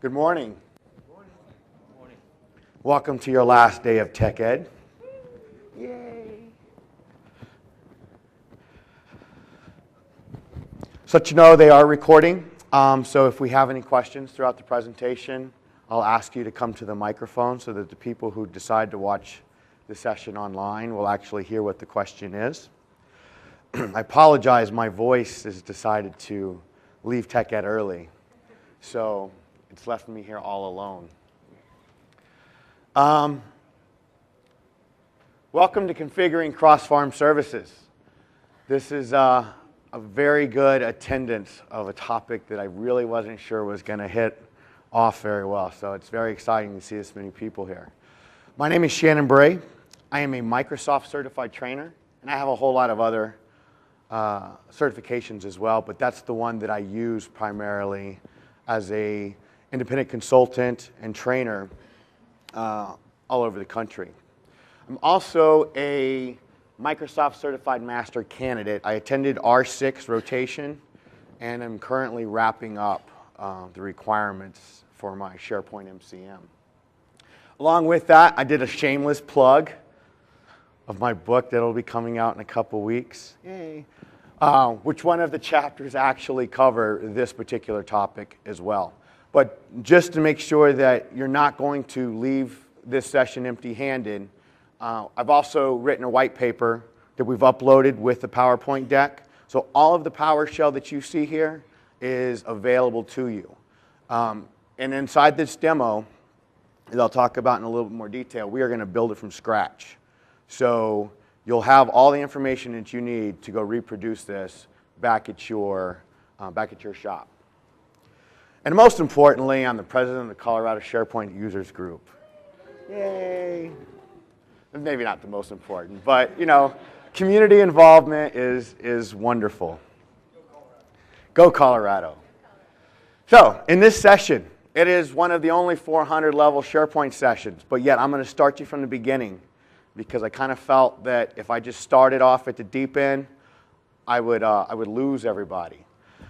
Good morning. Good morning. Welcome to your last day of Tech Ed. Yay. So that you know they are recording. So if we have any questions throughout the presentation, I'll ask you to come to the microphone so that the people who decide to watch the session online will actually hear what the question is. I apologize, my voice has decided to leave Tech Ed early. So it's left me here all alone. Welcome to Configuring Cross-Farm Services. This is a very good attendance of a topic that I really wasn't sure was going to hit off very well. So it's very exciting to see this many people here. My name is Shannon Bray. I am a Microsoft certified trainer, and I have a whole lot of other certifications as well, but that's the one that I use primarily as a independent consultant and trainer all over the country. I'm also a Microsoft Certified Master Candidate. I attended R6 rotation, and I'm currently wrapping up the requirements for my SharePoint MCM. Along with that, I did a shameless plug of my book that will be coming out in a couple weeks. Yay. Which one of the chapters actually cover this particular topic as well. But just to make sure that you're not going to leave this session empty-handed, I've also written a white paper that we've uploaded with the PowerPoint deck. So all of the PowerShell that you see here is available to you. And inside this demo, as I'll talk about in a little bit more detail, we are going to build it from scratch. So you'll have all the information that you need to go reproduce this back at your shop. And most importantly, I'm the president of the Colorado SharePoint Users Group. Yay! Maybe not the most important, but you know, community involvement is wonderful. Go Colorado. So in this session, it is one of the only 400 level SharePoint sessions, but yet I'm going to start you from the beginning because I kind of felt that if I just started off at the deep end, I would lose everybody.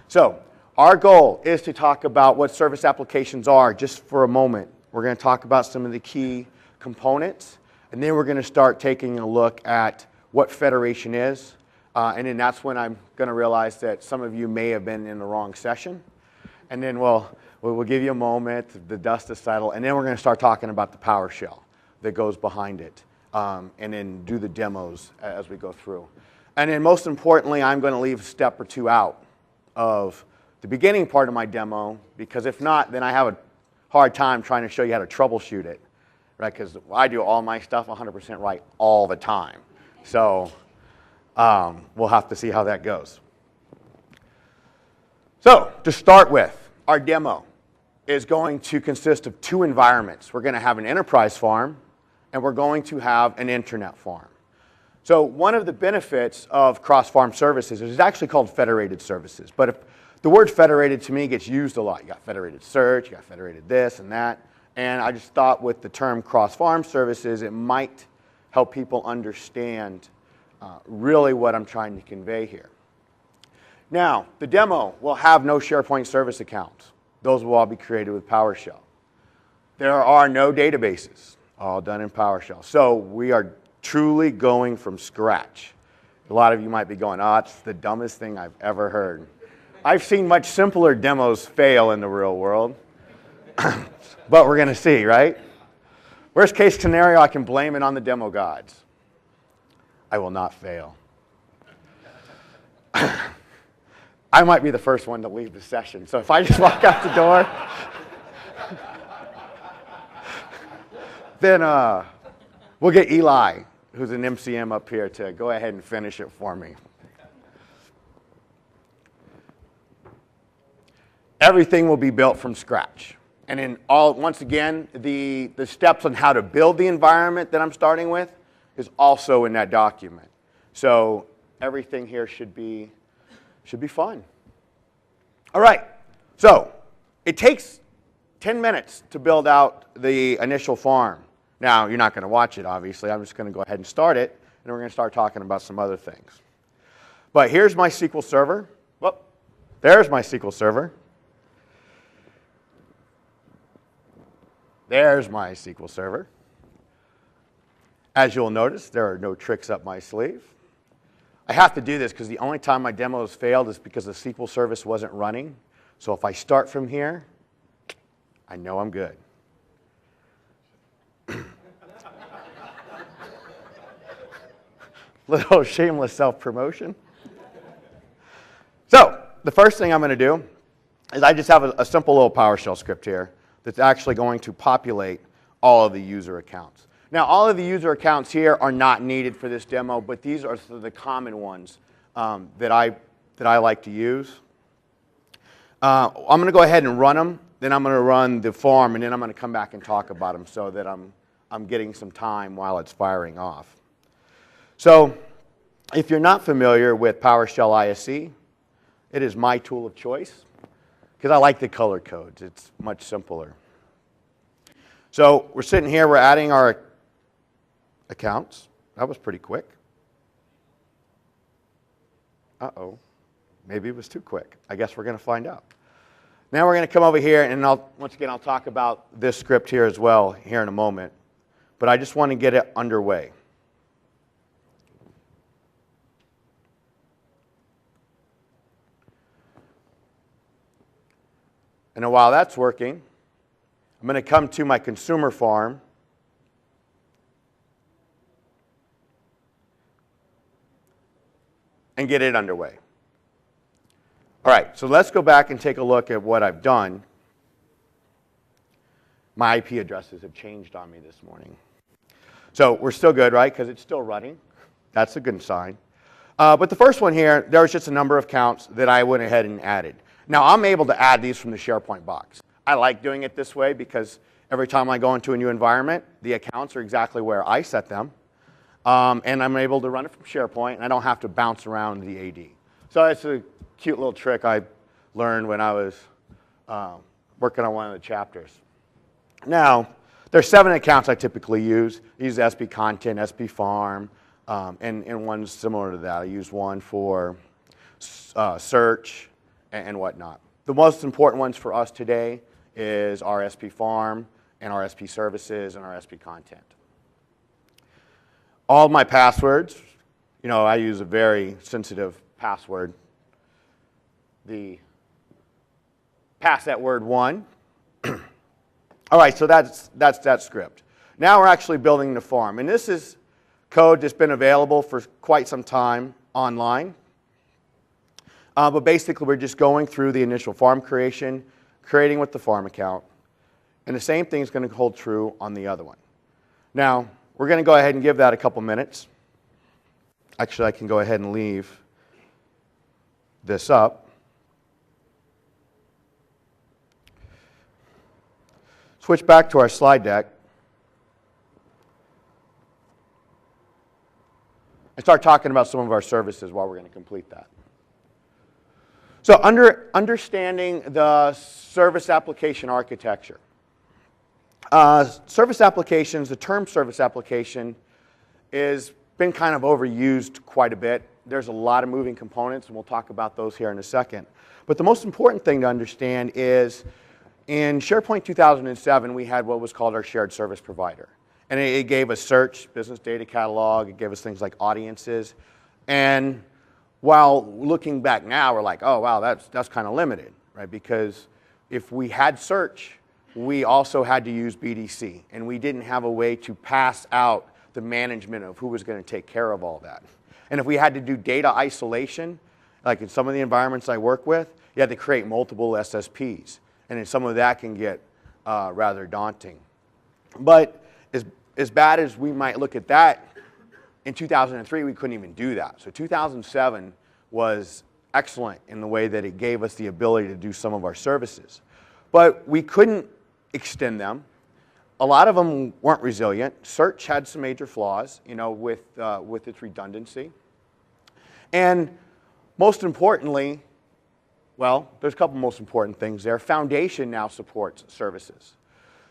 So our goal is to talk about what service applications are just for a moment. We're going to talk about some of the key components, and then we're going to start taking a look at what federation is, and then that's when I'm going to realize that some of you may have been in the wrong session, and then we'll give you a moment, the dust to settle, and then we're going to start talking about the PowerShell that goes behind it, and then do the demos as we go through. And then most importantly, I'm going to leave a step or two out of the beginning part of my demo, because if not, then I have a hard time trying to show you how to troubleshoot it, right? Because I do all my stuff 100% right all the time. So we'll have to see how that goes. So to start with, our demo is going to consist of two environments. We're going to have an enterprise farm, and we're going to have an internet farm. So one of the benefits of cross-farm services is it's actually called federated services. But if the word federated to me gets used a lot. You got federated search, you got federated this and that. And I just thought with the term cross-farm services, it might help people understand really what I'm trying to convey here. Now, the demo will have no SharePoint service accounts. Those will all be created with PowerShell. There are no databases, all done in PowerShell. So we are truly going from scratch. A lot of you might be going, oh, it's the dumbest thing I've ever heard. I've seen much simpler demos fail in the real world, but we're going to see, right? Worst case scenario, I can blame it on the demo gods. I will not fail. I might be the first one to leave the session, so if I just walk out the door, then we'll get Eli, who's an MCM up here, to go ahead and finish it for me. Everything will be built from scratch. And then once again, the steps on how to build the environment that I'm starting with is also in that document. So everything here should be fun. All right, so it takes 10 minutes to build out the initial farm. Now, you're not going to watch it, obviously. I'm just going to go ahead and start it, and we're going to start talking about some other things. But here's my SQL Server. Well, there's my SQL Server. There's my SQL Server. As you'll notice, there are no tricks up my sleeve. I have to do this because the only time my demo has failed is because the SQL service wasn't running. So if I start from here, I know I'm good. Little shameless self-promotion. So the first thing I'm going to do is I just have a simple little PowerShell script here that's actually going to populate all of the user accounts. Now, all of the user accounts here are not needed for this demo, but these are the common ones that I like to use. I'm going to go ahead and run them. Then I'm going to run the form, and then I'm going to come back and talk about them so that I'm getting some time while it's firing off. So if you're not familiar with PowerShell ISE, it is my tool of choice because I like the color codes. It's much simpler. So we're sitting here. We're adding our accounts. That was pretty quick. Uh-oh. Maybe it was too quick. I guess we're going to find out. Now we're going to come over here, and once again, I'll talk about this script here as well here in a moment. But I just want to get it underway. And while that's working, I'm going to come to my consumer farm. And get it underway. All right, so let's go back and take a look at what I've done. My IP addresses have changed on me this morning. So we're still good, right? Because it's still running. That's a good sign. But the first one here, there was just a number of counts that I went ahead and added. Now, I'm able to add these from the SharePoint box. I like doing it this way because every time I go into a new environment, the accounts are exactly where I set them. And I'm able to run it from SharePoint, and I don't have to bounce around the AD. So it's a cute little trick I learned when I was working on one of the chapters. Now, there's 7 accounts I typically use. I use SP Content, SP Farm, and one similar to that. I use one for search and whatnot. The most important ones for us today is our SP Farm and our SP Services and our SP Content. All my passwords, I use a very sensitive password. The pass that word 1. All right, so that's that script. Now we're actually building the farm. And this is code that's been available for quite some time online. But basically, we're just going through the initial farm creation, creating with the farm account. And the same thing is going to hold true on the other one. Now, we're going to go ahead and give that a couple minutes. Actually, I can go ahead and leave this up. Switch back to our slide deck. And start talking about some of our services while we're going to complete that. So understanding the service application architecture. Service applications, the term service application has been kind of overused quite a bit. There's a lot of moving components, and we'll talk about those here in a second. But the most important thing to understand is in SharePoint 2007, we had what was called our shared service provider. And it gave us search, business data catalog, it gave us things like audiences. And while looking back now, we're like, oh, wow, that's kind of limited, right? Because if we had search, we also had to use BDC, and we didn't have a way to pass out the management of who was going to take care of all that. And if we had to do data isolation, like in some of the environments I work with, you had to create multiple SSPs, and then some of that can get rather daunting. But as bad as we might look at that, in 2003, we couldn't even do that. So 2007 was excellent in the way that it gave us the ability to do some of our services. But we couldn't extend them. A lot of them weren't resilient. Search had some major flaws, with its redundancy. And most importantly, well, there's a couple most important things there. Foundation now supports services.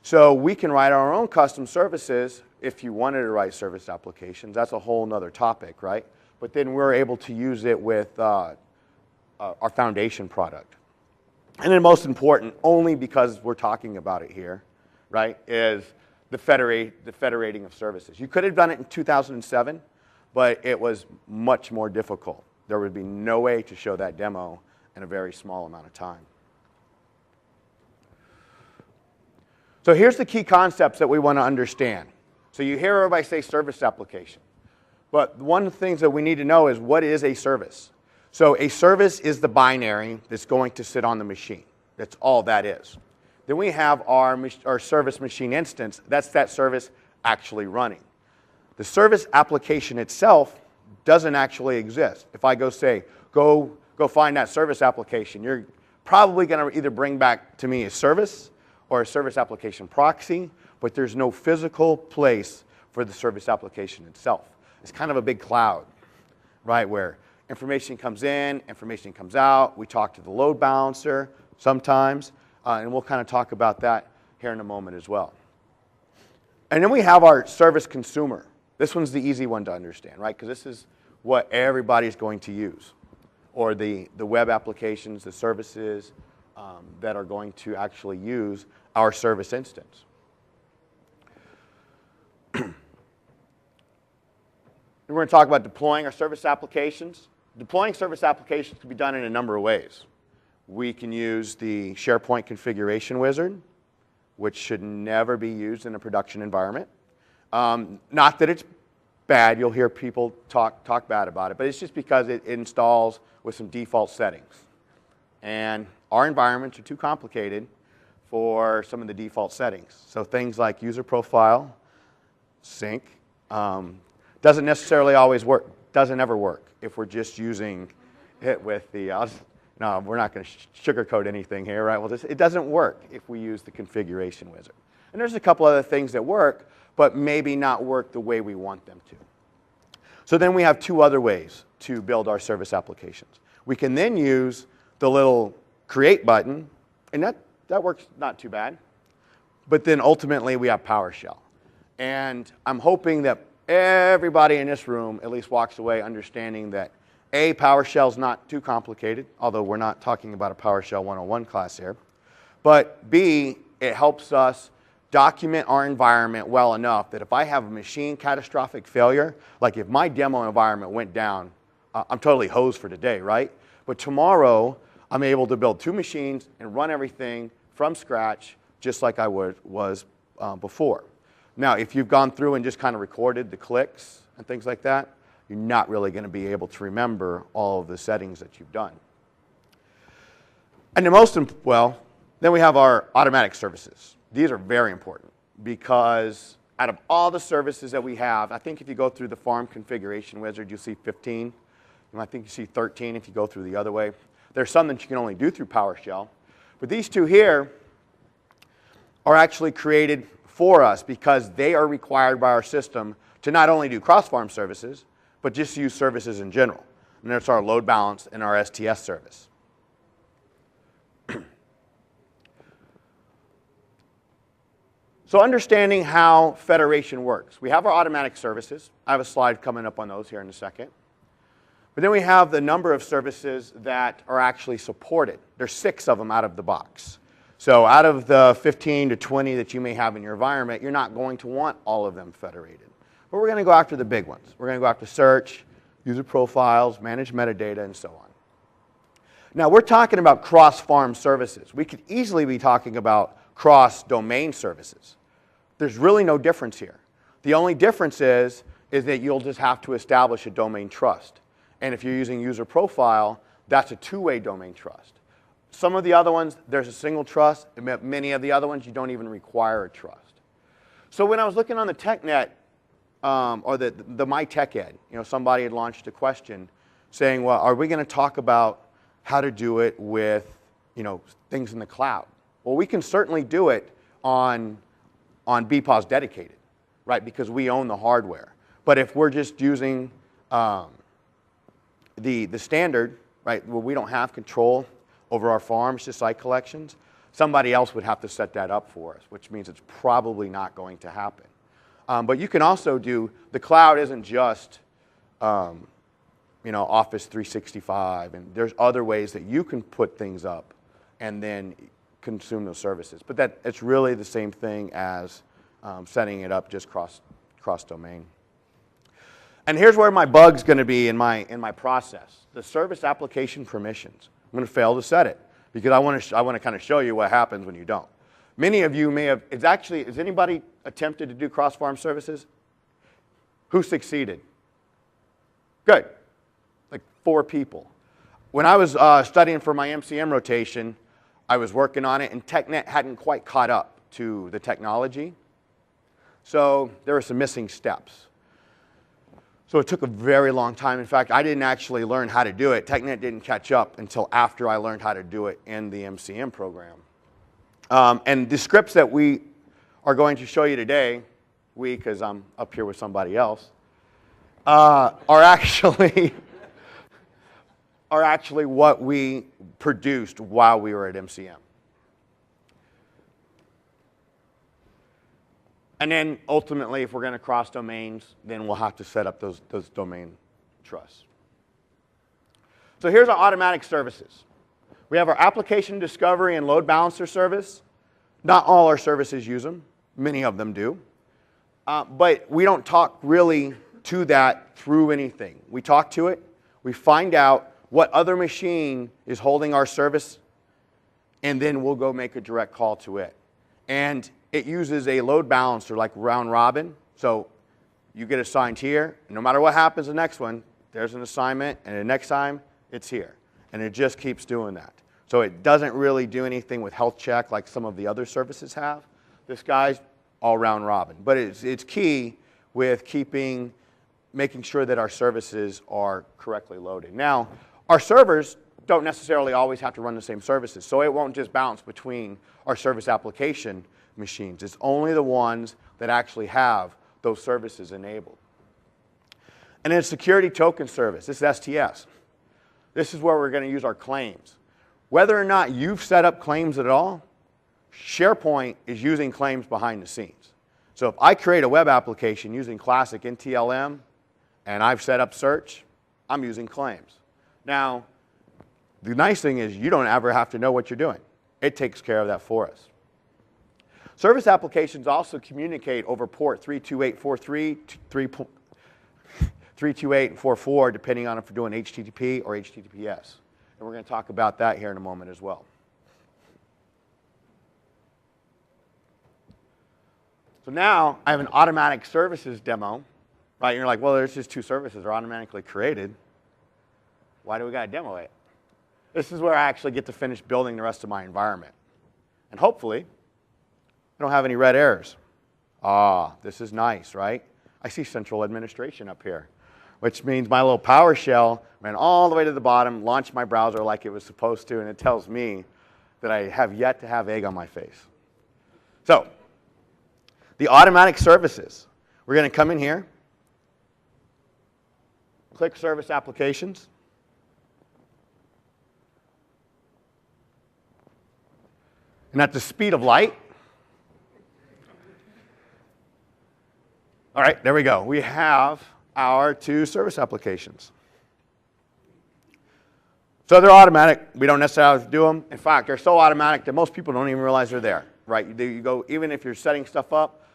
So we can write our own custom services if you wanted to write service applications. That's a whole nother topic, right? But then we're able to use it with our Foundation product. And then most important, only because we're talking about it here, right, is the federating of services. You could have done it in 2007, but it was much more difficult. There would be no way to show that demo in a very small amount of time. So here's the key concepts that we want to understand. So you hear everybody say service application. But one of the things that we need to know is, what is a service? So a service is the binary that's going to sit on the machine. That's all that is. Then we have our service machine instance. That's that service actually running. The service application itself doesn't actually exist. If I go say, go find that service application, you're probably going to either bring back to me a service or a service application proxy, but there's no physical place for the service application itself. It's kind of a big cloud, right, where information comes in, information comes out. We talk to the load balancer sometimes, and we'll kind of talk about that here in a moment as well. And then we have our service consumer. This one's the easy one to understand, right, because this is what everybody's going to use, or the web applications, the services that are going to actually use our service instance. We're going to talk about deploying our service applications. Deploying service applications can be done in a number of ways. We can use the SharePoint configuration wizard, which should never be used in a production environment. Not that it's bad. You'll hear people talk bad about it, but it's just because it installs with some default settings. And our environments are too complicated for some of the default settings. So things like user profile, sync, doesn't necessarily always work, doesn't ever work if we're just using it with the, no, we're not going to sugarcoat anything here, right? Well, it doesn't work if we use the configuration wizard. And there's a couple other things that work, but maybe not work the way we want them to. So then we have two other ways to build our service applications. We can then use the little create button, and that works not too bad. But then ultimately we have PowerShell. And I'm hoping that everybody in this room at least walks away understanding that A, PowerShell is not too complicated, although we're not talking about a PowerShell 101 class here. But B, it helps us document our environment well enough that if I have a machine catastrophic failure, like if my demo environment went down, I'm totally hosed for today, right? But tomorrow, I'm able to build two machines and run everything from scratch just like I was before. Now, if you've gone through and just kind of recorded the clicks and things like that, you're not really going to be able to remember all of the settings that you've done. And then we have our automatic services. These are very important because out of all the services that we have, I think if you go through the farm configuration wizard, you'll see 15. And I think you see 13 if you go through the other way. There's some that you can only do through PowerShell. But these two here are actually created for us because they are required by our system to not only do cross-farm services, but just use services in general. And that's our load balance and our STS service. So understanding how federation works. We have our automatic services. I have a slide coming up on those here in a second. But then we have the number of services that are actually supported. There's 6 of them out of the box. So out of the 15 to 20 that you may have in your environment, you're not going to want all of them federated. But we're going to go after the big ones. We're going to go after search, user profiles, manage metadata, and so on. Now, we're talking about cross-farm services. We could easily be talking about cross-domain services. There's really no difference here. The only difference is that you'll just have to establish a domain trust. And if you're using user profile, that's a two-way domain trust. Some of the other ones, there's a single trust. Many of the other ones, you don't even require a trust. So when I was looking on the TechNet, or the MyTechEd, somebody had launched a question saying, well, are we going to talk about how to do it with, things in the cloud? Well, we can certainly do it on BPOS dedicated, right, because we own the hardware. But if we're just using the standard, right, where we don't have control over our farms to site collections, somebody else would have to set that up for us, which means it's probably not going to happen. But you can also do, the cloud isn't just Office 365, and there's other ways that you can put things up and then consume those services. But it's really the same thing as setting it up just cross-domain. And here's where my bug's going to be in my process: the service application permissions. I'm going to fail to set it because I want to kind of show you what happens when you don't. Many of you may have. Has anybody attempted to do cross-farm services? Who succeeded? Good. Like 4 people. When I was studying for my MCM rotation, I was working on it, and TechNet hadn't quite caught up to the technology. So there were some missing steps. So it took a very long time. In fact, I didn't actually learn how to do it. TechNet didn't catch up until after I learned how to do it in the MCM program. And the scripts that we are going to show you today, because I'm up here with somebody else, are actually what we produced while we were at MCM. And then ultimately, if we're going to cross domains, then we'll have to set up those domain trusts. So here's our automatic services. We have our application discovery and load balancer service. Not all our services use them. Many of them do. But we don't talk really to that through anything. We talk to it. We find out what other machine is holding our service, and then we'll go make a direct call to it. And it uses a load balancer like round robin. So you get assigned here, and no matter what happens the next one, there's an assignment, and the next time, it's here. And it just keeps doing that. So it doesn't really do anything with health check like some of the other services have. This guy's all round robin. But it's key with making sure that our services are correctly loaded. Now, our servers don't necessarily always have to run the same services, so it won't just bounce between our service application machines. It's only the ones that actually have those services enabled. And then security token service, this is STS. This is where we're going to use our claims. Whether or not you've set up claims at all, SharePoint is using claims behind the scenes. So if I create a web application using classic NTLM and I've set up search, I'm using claims. Now, the nice thing is you don't ever have to know what you're doing. It takes care of that for us. Service applications also communicate over port 32843, 328 and 44, depending on if we're doing HTTP or HTTPS. And we're going to talk about that here in a moment as well. So now I have an automatic services demo, right? You're like, well, there's just 2 services. They're automatically created. Why do we got to demo it? This is where I actually get to finish building the rest of my environment. And hopefully, I don't have any red errors. This is nice, right? I see central administration up here, which means my little PowerShell ran all the way to the bottom, launched my browser like it was supposed to, and it tells me that I have yet to have egg on my face. So, the automatic services. We're going to come in here, click Service Applications. And at the speed of light, all right, there we go. We have our 2 service applications. So they're automatic. We don't necessarily have to do them. In fact, they're so automatic that most people don't even realize they're there, right? You go, even if you're setting stuff up,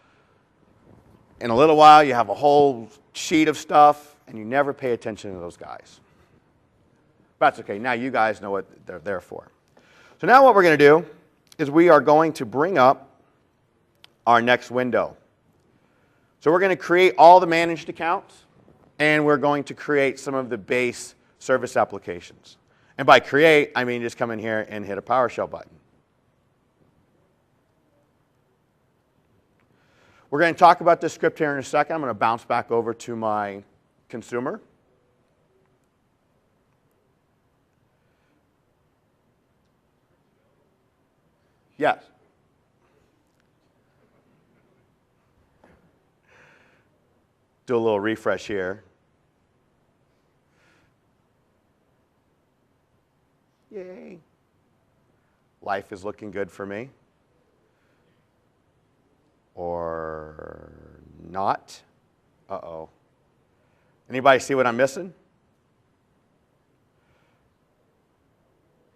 in a little while you have a whole sheet of stuff, and you never pay attention to those guys. That's okay. Now you guys know what they're there for. So now what we're going to do is we are going to bring up our next window. So we're going to create all the managed accounts, and we're going to create some of the base service applications. And by create, I mean just come in here and hit a PowerShell button. We're going to talk about this script here in a second. I'm going to bounce back over to my consumer. Yes. Do a little refresh here. Yay. Life is looking good for me. Or not. Uh-oh. Anybody see what I'm missing?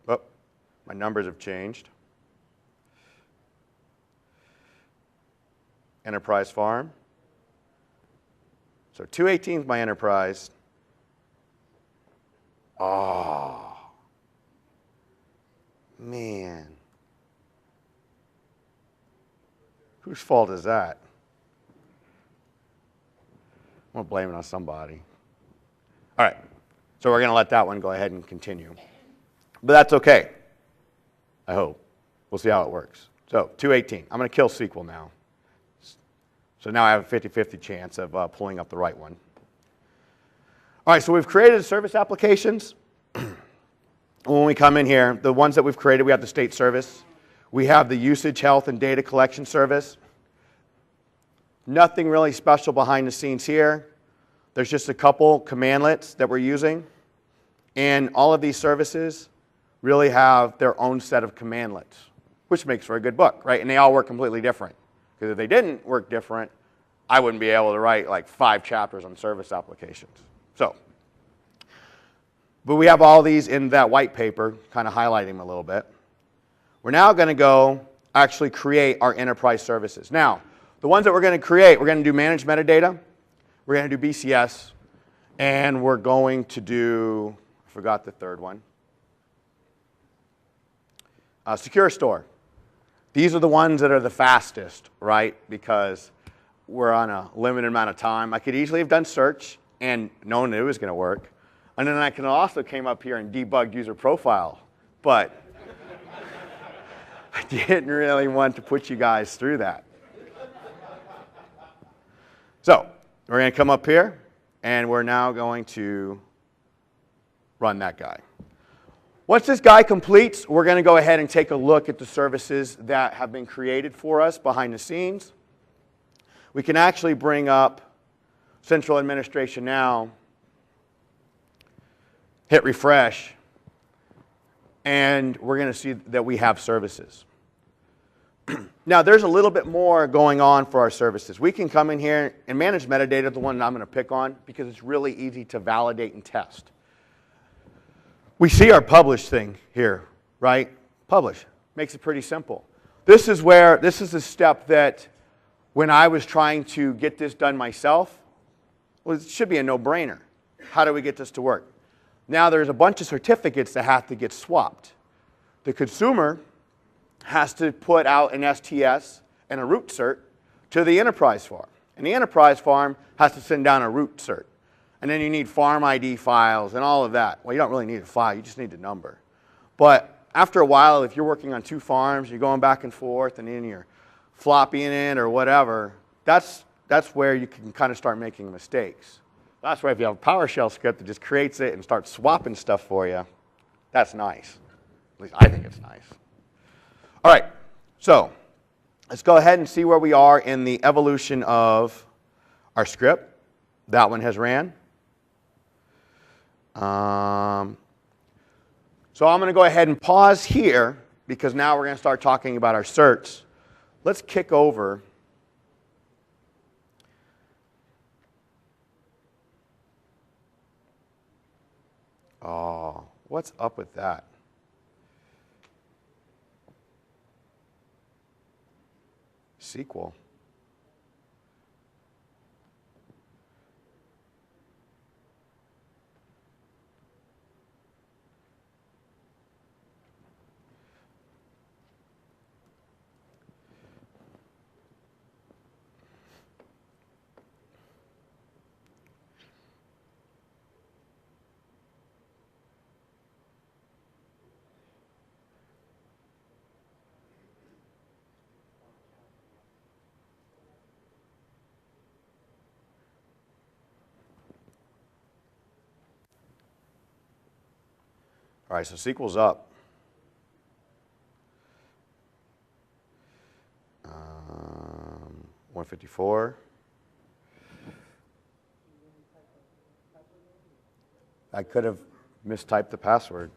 Oh, my numbers have changed. enterprise farm. So 218 is my enterprise. Oh, man. Whose fault is that? I'm going to blame it on somebody. All right, so we're going to let that one go ahead and continue. But that's okay, I hope. We'll see how it works. So 218, I'm going to kill SQL now. So now I have a 50-50 chance of pulling up the right one. All right, so we've created service applications. When we come in here, the ones that we've created, we have the state service. We have the usage, health, and data collection service. Nothing really special behind the scenes here. There's just a couple commandlets that we're using. And all of these services really have their own set of commandlets, which makes for a good book, right? And they all work completely different. Because if they didn't work different, I wouldn't be able to write like 5 chapters on service applications. So, but we have all these in that white paper, kind of highlighting them a little bit. We're now going to go actually create our enterprise services. Now, the ones that we're going to create, we're going to do manage metadata, we're going to do BCS, and we're going to do, I forgot the third one, secure store. These are the ones that are the fastest, right? Because we're on a limited amount of time. I could easily have done search and known that it was going to work. And then I can also came up here and debugged user profile. But I didn't really want to put you guys through that. So we're going to come up here, and we're now going to run that guy. Once this guy completes, we're going to go ahead and take a look at the services that have been created for us behind the scenes. We can actually bring up Central Administration now, hit refresh, and we're going to see that we have services. Now, there's a little bit more going on for our services. We can come in here and manage metadata, the one that I'm going to pick on, because it's really easy to validate and test. We see our publish thing here, right? Publish. Makes it pretty simple. This is the step that when I was trying to get this done myself, well, it should be a no-brainer. How do we get this to work? Now there's a bunch of certificates that have to get swapped. The consumer has to put out an STS and a root cert to the enterprise farm. And the enterprise farm has to send down a root cert. And then you need farm ID files and all of that. Well, you don't really need a file, you just need the number. But after a while, if you're working on 2 farms, you're going back and forth, and then you're floppying it or whatever, that's where you can kind of start making mistakes. That's why if you have a PowerShell script that just creates it and starts swapping stuff for you, that's nice. At least I think it's nice. All right, so let's go ahead and see where we are in the evolution of our script. That one has ran. So I'm going to go ahead and pause here because now we're going to start talking about our certs. Let's kick over. Oh, what's up with that? SQL. All right, so SQL's up. 154. I could have mistyped the password.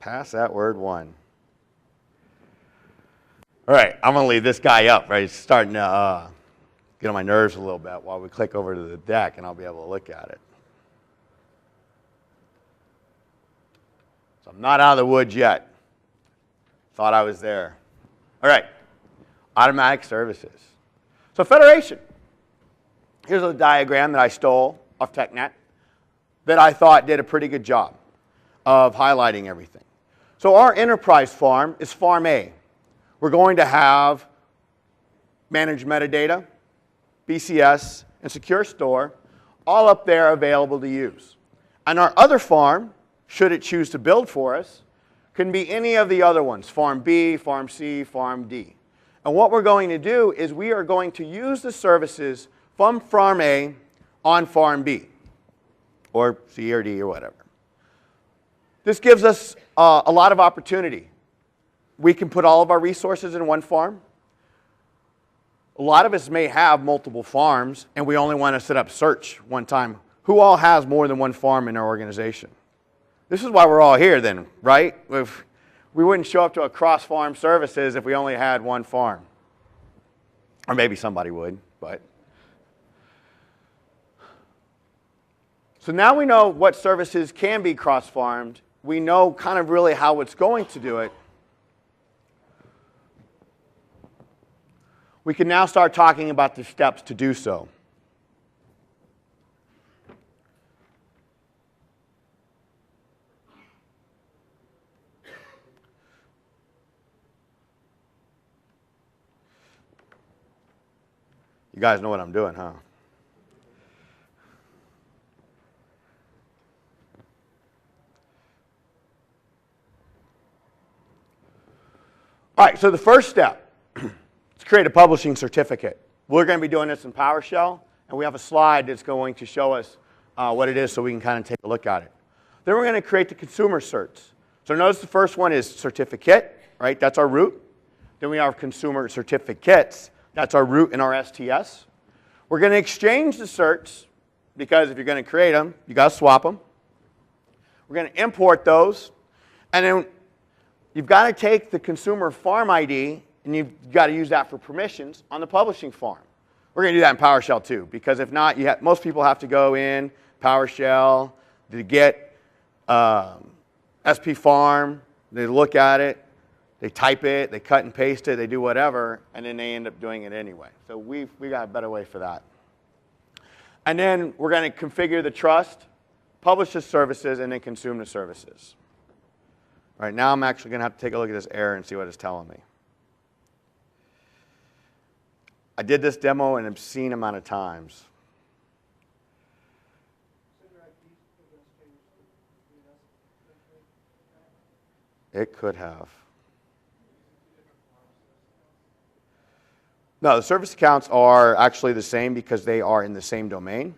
Pass that word 1. All right, I'm going to leave this guy up, right? He's starting to get on my nerves a little bit while we click over to the deck, and I'll be able to look at it. So I'm not out of the woods yet. Thought I was there. All right. Automatic services. So federation. Here's a diagram that I stole off TechNet that I thought did a pretty good job of highlighting everything. So our enterprise farm is Farm A. We're going to have managed metadata, BCS, and secure store all up there available to use. And our other farm, should it choose to build for us, can be any of the other ones, Farm B, Farm C, Farm D. And what we're going to do is we are going to use the services from Farm A on Farm B, or C or D or whatever. This gives us a lot of opportunity. We can put all of our resources in one farm. A lot of us may have multiple farms, and we only want to set up search one time. Who all has more than one farm in their organization? This is why we're all here then, right? We wouldn't show up to a cross-farm services if we only had one farm. Or maybe somebody would, but. So now we know what services can be cross-farmed. We know kind of really how it's going to do it. We can now start talking about the steps to do so. You guys know what I'm doing, huh? All right, so the first step is create a publishing certificate. We're going to be doing this in PowerShell, and we have a slide that's going to show us what it is so we can kind of take a look at it. Then we're going to create the consumer certs. So notice the first one is certificate, right? That's our root. Then we have consumer certificates. That's our root in our STS. We're going to exchange the certs because if you're going to create them, you got to swap them. We're going to import those. And then you've got to take the consumer farm ID and you've got to use that for permissions on the publishing farm. We're going to do that in PowerShell too because if not, most people have to go in PowerShell to get SP farm, they look at it, they type it, they cut and paste it, they do whatever, and then they end up doing it anyway. So we got a better way for that. And then we're going to configure the trust, publish the services, and then consume the services. All right, now I'm actually going to have to take a look at this error and see what it's telling me. I did this demo an obscene amount of times. It could have. No, the service accounts are actually the same because they are in the same domain.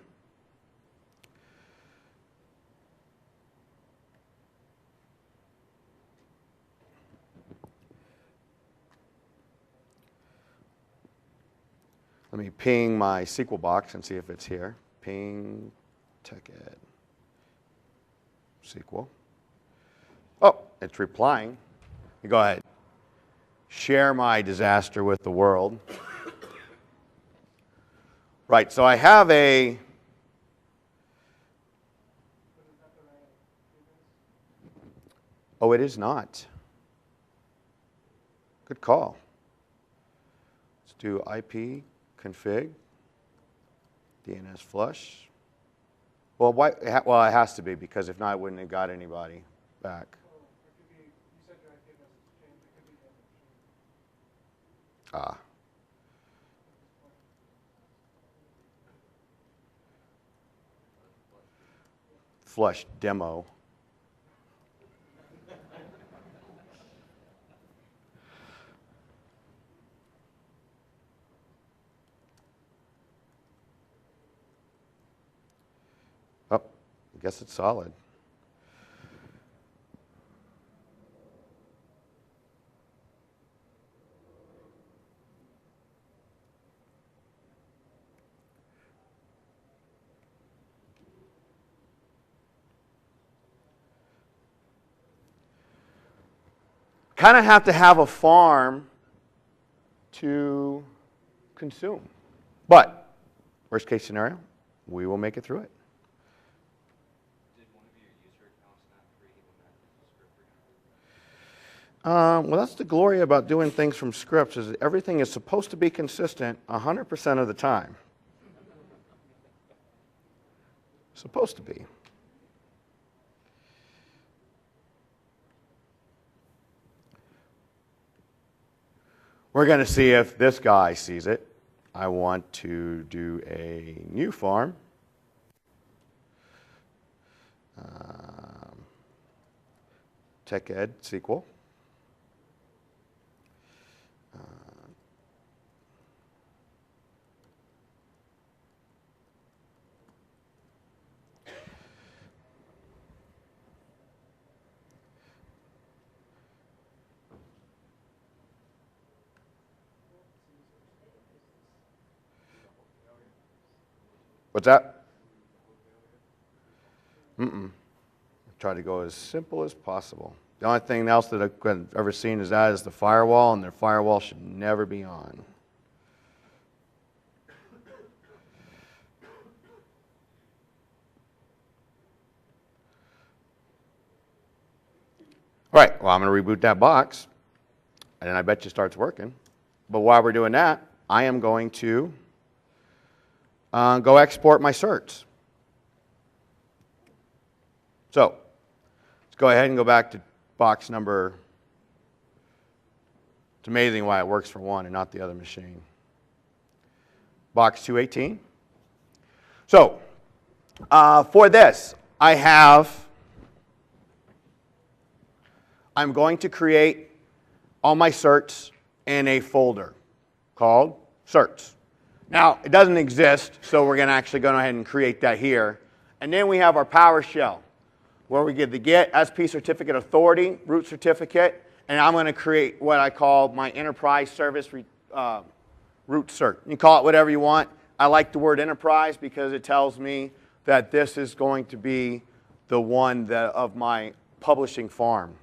Let me ping my SQL box and see if it's here. Ping TechEd SQL. Oh, it's replying. You go ahead. Share my disaster with the world. Right, so I have a oh, it is not. Good call. Let's do IP config DNS flush. Well, why? Well, it has to be because if not, it wouldn't have got anybody back. Ah. Flush demo. Oh, I guess it's solid. Kind of have to have a farm to consume. But, worst case scenario, we will make it through it. Did one of your user accounts not create when that script Well, that's the glory about doing things from scripts, is that everything is supposed to be consistent 100% of the time. Supposed to be. We're going to see if this guy sees it. I want to do a new farm. Tech Ed SQL. What's that? Try to go as simple as possible. The only thing else that I've ever seen is the firewall, and their firewall should never be on. All right, well, I'm going to reboot that box, and I bet you it starts working. But while we're doing that, I am going to go export my certs. So let's go ahead and go back to box number. It's amazing why it works for one and not the other machine. Box 218. So for this, I'm going to create all my certs in a folder called certs. Now, it doesn't exist, so we're going to actually go ahead and create that here. And then we have our PowerShell, where we give the get SP certificate authority, root certificate, and I'm going to create what I call my enterprise service root cert. You can call it whatever you want. I like the word enterprise because it tells me that this is going to be the one of my publishing farm.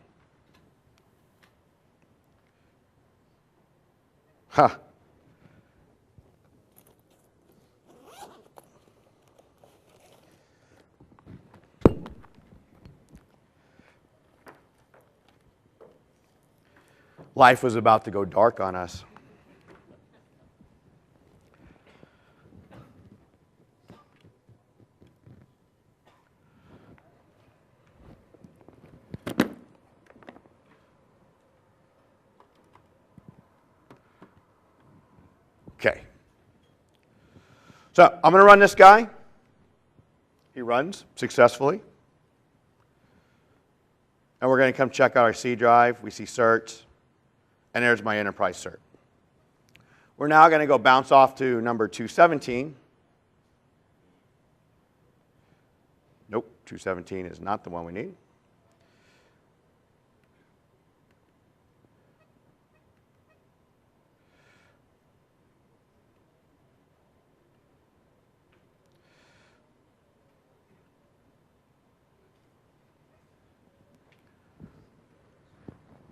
Huh. Life was about to go dark on us. Okay. So I'm going to run this guy. He runs successfully. And we're going to come check out our C drive. We see certs. And there's my enterprise cert. We're now going to go bounce off to number 217. Nope, 217 is not the one we need.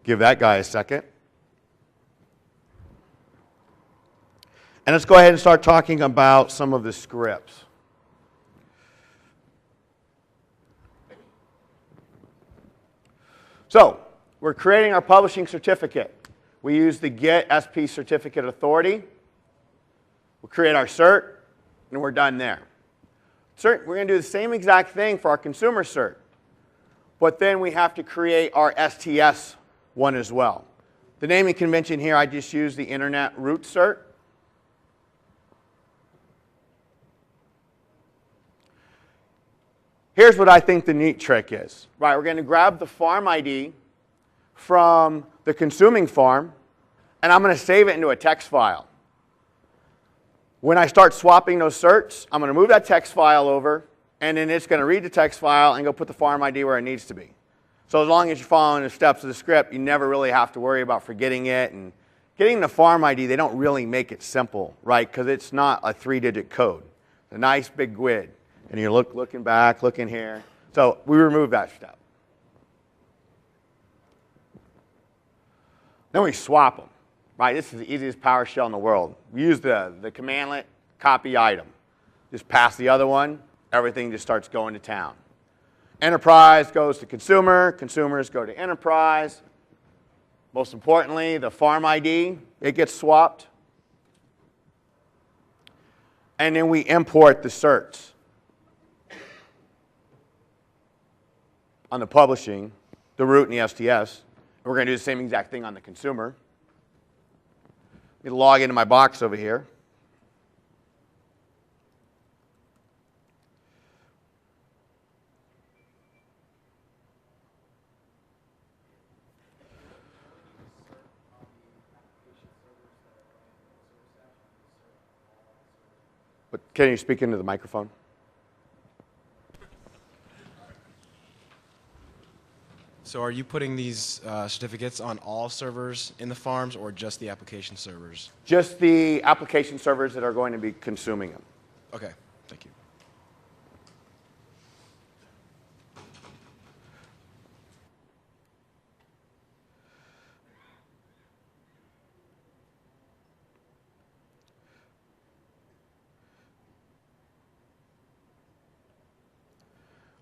Give that guy a second. And let's go ahead and start talking about some of the scripts. So, we're creating our publishing certificate. We use the get SP certificate authority. We'll create our cert, and we're done there. Cert, we're going to do the same exact thing for our consumer cert. But then we have to create our STS one as well. The naming convention here, I just use the Internet Root Cert. Here's what I think the neat trick is. Right, we're going to grab the farm ID from the consuming farm, and I'm going to save it into a text file. When I start swapping those certs, I'm going to move that text file over, and then it's going to read the text file and go put the farm ID where it needs to be. So as long as you're following the steps of the script, you never really have to worry about forgetting it. And getting the farm ID, they don't really make it simple, right? Because it's not a 3-digit code. It's a nice big GUID. And you're looking back, looking here. So we remove that step. Then we swap them, right? This is the easiest PowerShell in the world. We use the commandlet copy item. Just pass the other one, everything just starts going to town. Enterprise goes to consumer, consumers go to enterprise. Most importantly, the farm ID, it gets swapped. And then we import the certs. On the publishing, the root and the STS. We're going to do the same exact thing on the consumer. Let me log into my box over here. But can you speak into the microphone? So are you putting these certificates on all servers in the farms or just the application servers? Just the application servers that are going to be consuming them. Okay, thank you.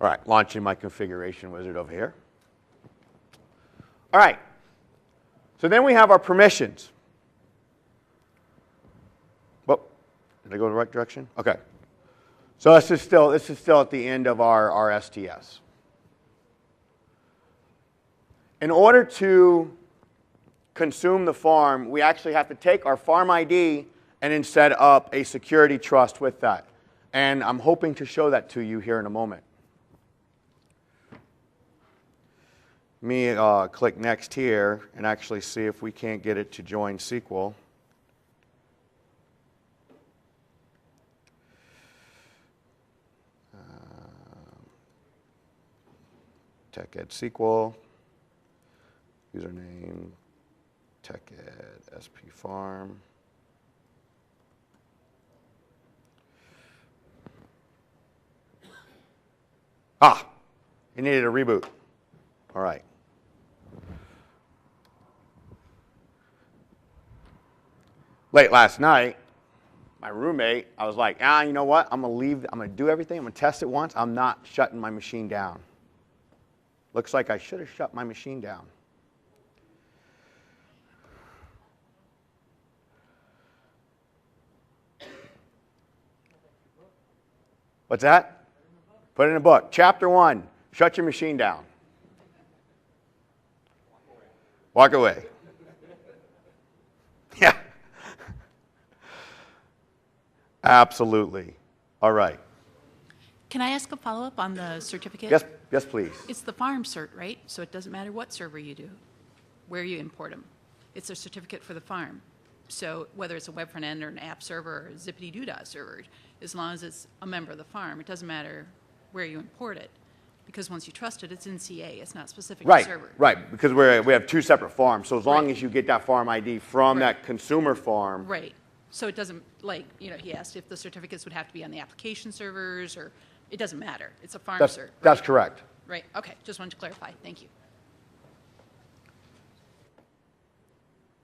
All right, launching my configuration wizard over here. All right, so then we have our permissions. Whoop, did I go the right direction? Okay. So this is still at the end of our STS. In order to consume the farm, we actually have to take our farm ID and then set up a security trust with that. And I'm hoping to show that to you here in a moment. Let me click next here and actually see if we can't get it to join SQL. TechEd SQL, username, TechEd SP Farm. Ah, it needed a reboot. All right. Late last night, my roommate, I was like, you know what? I'm going to do everything. I'm going to test it once. I'm not shutting my machine down. Looks like I should have shut my machine down. What's that? Put it in a book. Chapter 1, shut your machine down. Walk away. Yeah. Absolutely. All right. Can I ask a follow-up on the certificate? Yes, please. It's the farm cert, right? So it doesn't matter what server you do, where you import them. It's a certificate for the farm. So whether it's a web front end or an app server or a zippity-doo-dah server, as long as it's a member of the farm, it doesn't matter where you import it. Because once you trust it, it's in CA. It's not specific to server. Right, because we have two separate farms. So as long as you get that farm ID from that consumer farm. Right. So it doesn't, like, he asked if the certificates would have to be on the application servers, or it doesn't matter. It's a farm cert. Right? That's correct. Right. Okay. Just wanted to clarify. Thank you.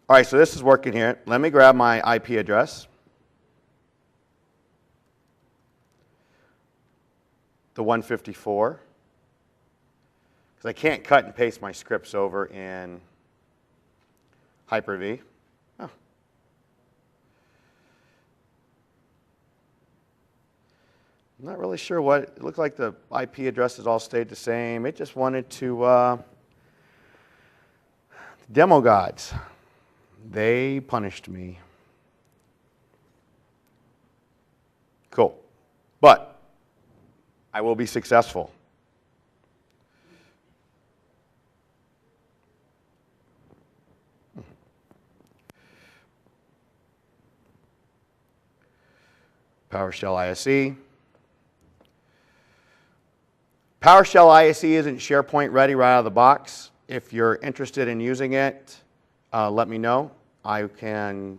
All right, so this is working here. Let me grab my IP address. The 154. Because I can't cut and paste my scripts over in Hyper-V. Oh. I'm not really sure what, it looked like the IP addresses all stayed the same. It just wanted to, demo gods, they punished me. Cool. But I will be successful. PowerShell ISE. PowerShell ISE isn't SharePoint ready right out of the box. If you're interested in using it, let me know. I can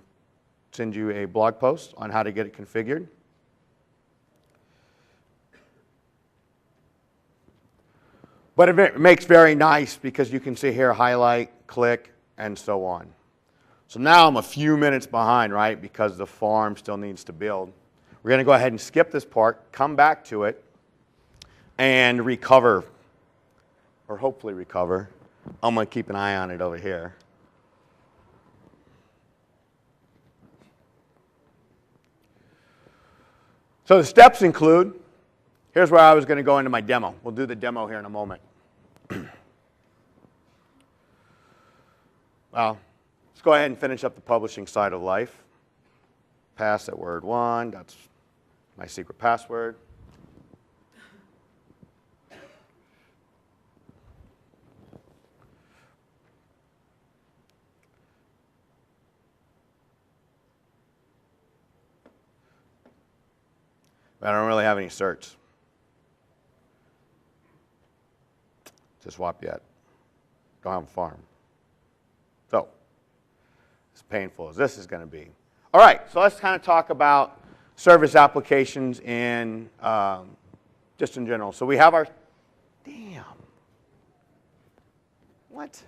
send you a blog post on how to get it configured. But it makes very nice because you can see here, highlight, click, and so on. So now I'm a few minutes behind, right, because the farm still needs to build. We're going to go ahead and skip this part, come back to it, and recover, or hopefully recover. I'm going to keep an eye on it over here. So the steps include, here's where I was going to go into my demo. We'll do the demo here in a moment. Well, let's go ahead and finish up the publishing side of life. Pass at word 1, that's my secret password. But I don't really have any certs to swap yet. Don't have a farm. So, as painful as this is going to be. All right, so let's kind of talk about service applications in just in general. So we have our, damn, what?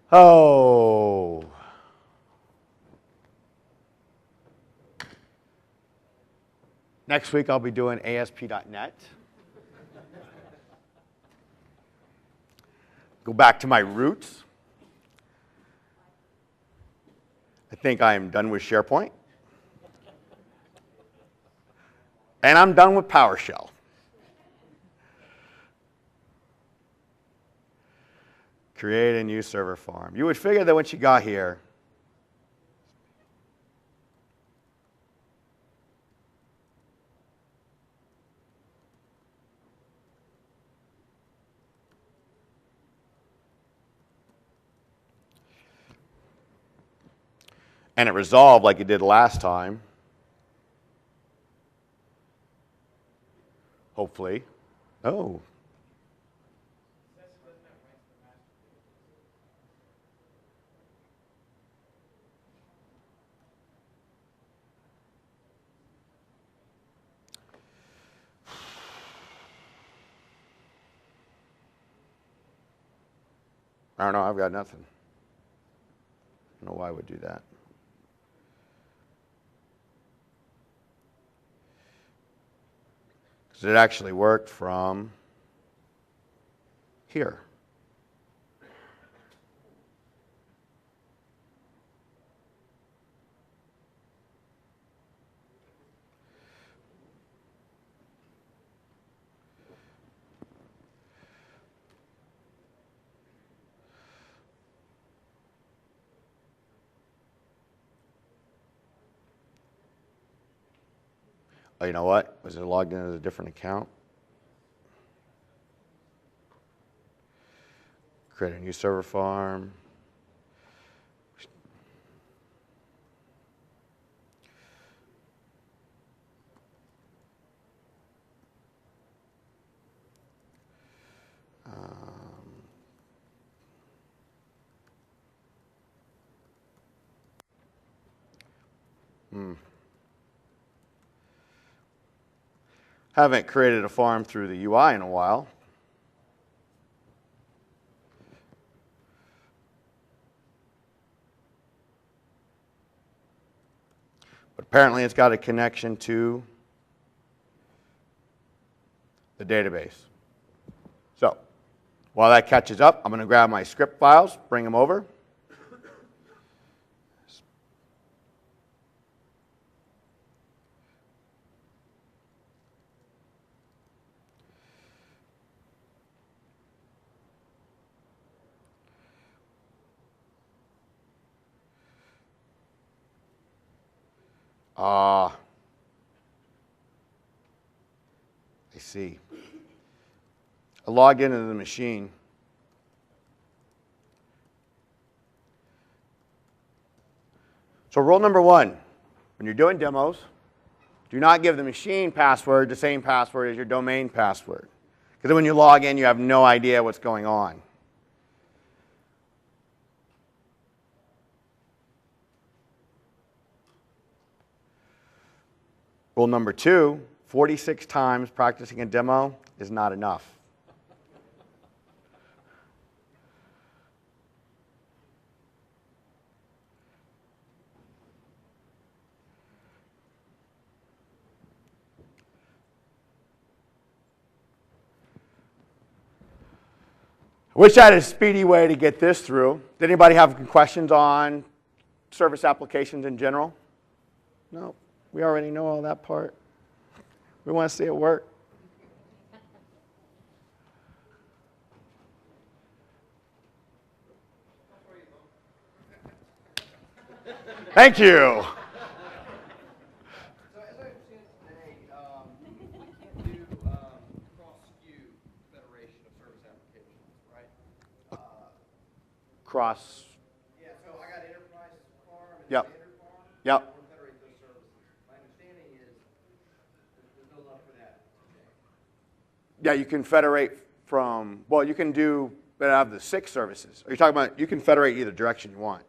Oh. Next week I'll be doing ASP.NET. Go back to my roots. I think I am done with SharePoint. And I'm done with PowerShell. Create a new server farm. You would figure that once you got here, and it resolved like it did last time, hopefully. Oh. I don't know, I've got nothing. I don't know why I would do that. Because it actually worked from here. Oh, you know what? Was it logged in as a different account? Create a new server farm. Haven't created a farm through the UI in a while. But apparently it's got a connection to the database. So while that catches up, I'm going to grab my script files, bring them over. I see. I log into the machine. So rule number 1, when you're doing demos, do not give the machine password the same password as your domain password. Because then when you log in, you have no idea what's going on. Rule number 2, 46 times practicing a demo is not enough. I wish I had a speedy way to get this through. Did anybody have questions on service applications in general? No, we already know all that part. We want to see it work. Thank you. So as I understand it today, we can't do cross-SKU federation of service applications, right? Cross. Yeah, so I got enterprise farm and Yep. standard farm. Yep. We're federating those services. My understanding is there's no love for that today. Yeah, you can federate from, well, you can do, but out of the 6 services. Are you talking about, you can federate either direction you want.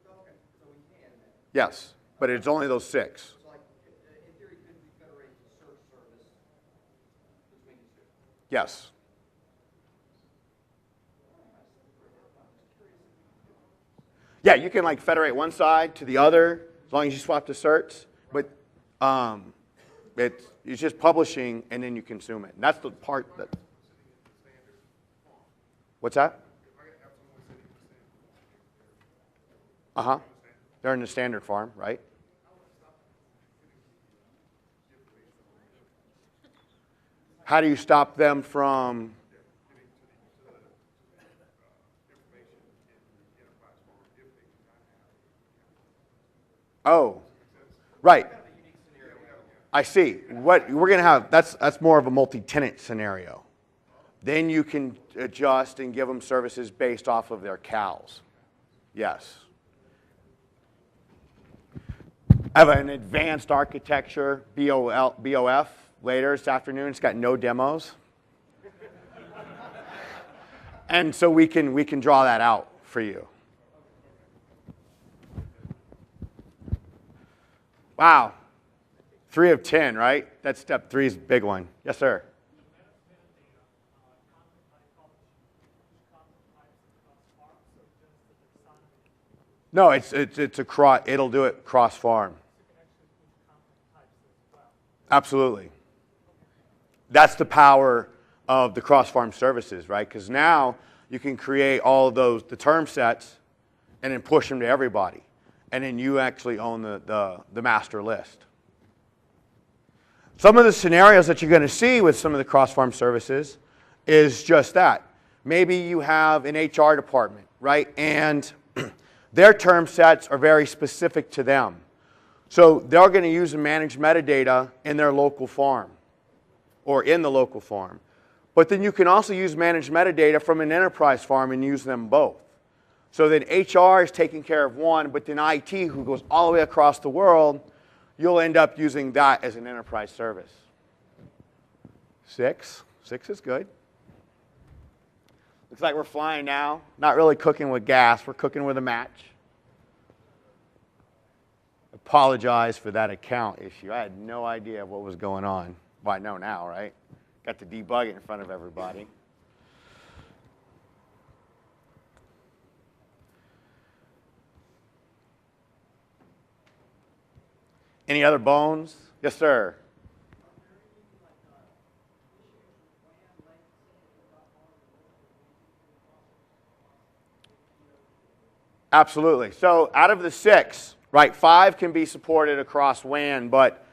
Okay, so we can then. Yes, but it's only those 6. So like, in theory, could we federate the search service between the two? Yes. Yeah, you can like federate one side to the other as long as you swap the certs, but it's just publishing and then you consume it. And that's the part that. What's that? Uh-huh. They're in the standard farm, right? How do you stop them from? Oh, right. I see. What we're going to have, that's more of a multi-tenant scenario. Then you can adjust and give them services based off of their cows. Yes. I have an advanced architecture, BOF, later this afternoon. It's got no demos. And so we can draw that out for you. Wow. 3 of 10, right? That's step 3's big one. Yes, sir. No, it's a cross. It'll do it cross farm. Absolutely. That's the power of the cross farm services, right? Because now you can create all of those the term sets and then push them to everybody, and then you actually own the master list. Some of the scenarios that you're going to see with some of the cross farm services is just that. Maybe you have an HR department, right? And their term sets are very specific to them. So they're going to use and manage metadata in their local farm or in the local farm. But then you can also use managed metadata from an enterprise farm and use them both. So then HR is taking care of one, but then IT, who goes all the way across the world, you'll end up using that as an enterprise service. 6 is good. Looks like we're flying now. Not really cooking with gas, we're cooking with a match. Apologize for that account issue. I had no idea what was going on. Well, I know now, right? Got to debug it in front of everybody. Any other bones? Yes, sir. Absolutely. So out of the 6, right, 5 can be supported across WAN, but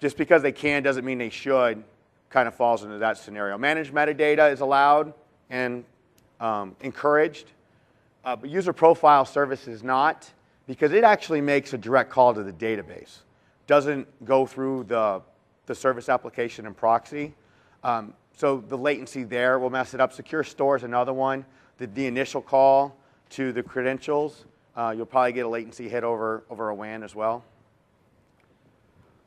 just because they can doesn't mean they should. Kind of falls into that scenario. Managed metadata is allowed and encouraged, but user profile service is not, because it actually makes a direct call to the database. Doesn't go through the service application and proxy. So the latency there will mess it up. Secure Store is another one. The initial call to the credentials, you'll probably get a latency hit over a WAN as well.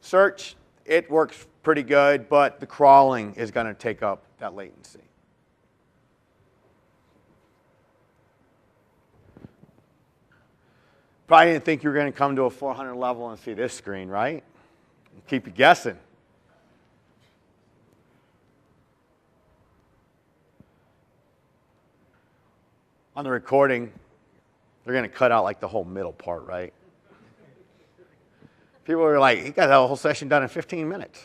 Search, it works pretty good, but the crawling is going to take up that latency. Probably didn't think you were going to come to a 400 level and see this screen, right? Keep you guessing. On the recording, they're going to cut out like the whole middle part, right? People are like, he got that whole session done in 15 minutes.